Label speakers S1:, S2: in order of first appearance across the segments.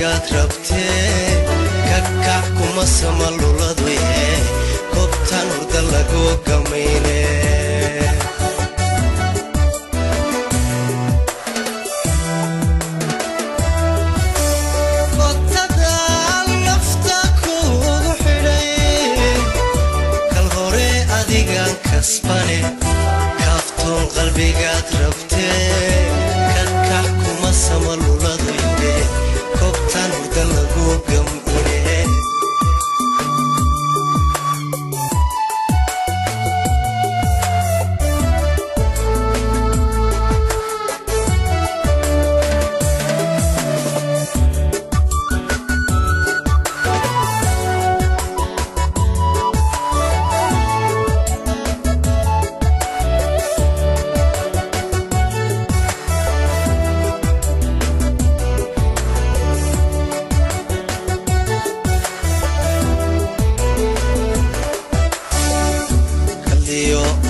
S1: qalbigaad rabtee kakac kuma samaluladu kobtan hurda lagu gamayne kasbane kafton qalbigaad rabtee kakac kuma samaluladu kobtan hurda lagu gamayne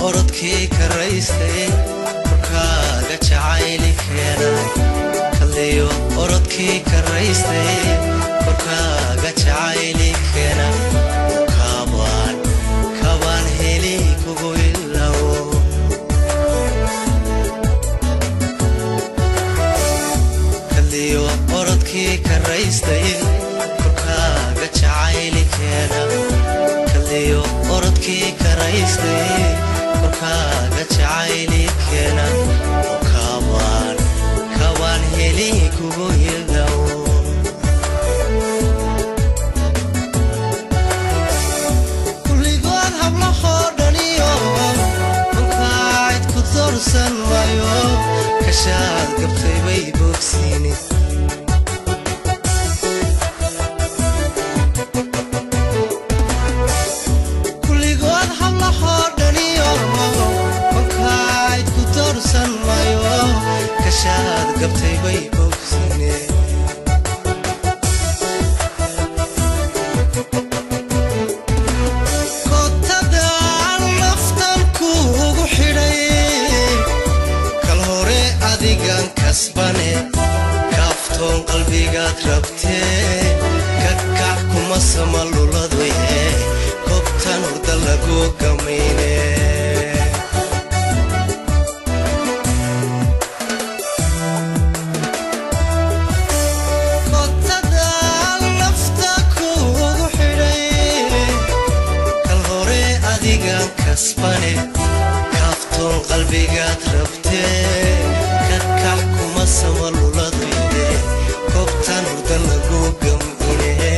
S1: orodkii karaystay korkaaga jacayli keenay kalliyo orodkii karaystay korkaaga jacayli keenay kabaan heli kugu ilawo kalliyo orodkii karaystay korkaaga jacayli keenay kalliyo orodkii karaystay korkaaga jacayli keena kabaan heli kugu ilawo kulligood hablahoo dhaniyo mankaacid ku doorsan maayo kashaad gabtay bay boogsiine kashaad gabtay bay bogsine kotada laftan kuugu xidhay kal hore adigan kasbane kaftoon qalbigaad rabtee kakac kuma samaluladu kobtan hurda lagu gamayne kasbane kafton qalbigaad rabtee kakac kuma samaluladu kobtan hurda lagu gamayne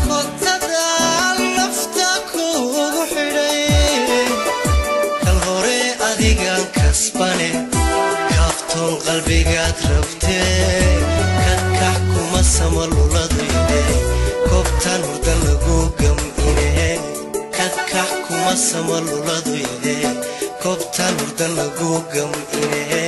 S1: kotada lafta kuugu xidhay kal hore adigan kasbane kafton qalbigaad rabtee kuma samaluladu kobtan hurda lagu gamayne kakac kuma samaluladu kobtan hurda lagu gamayne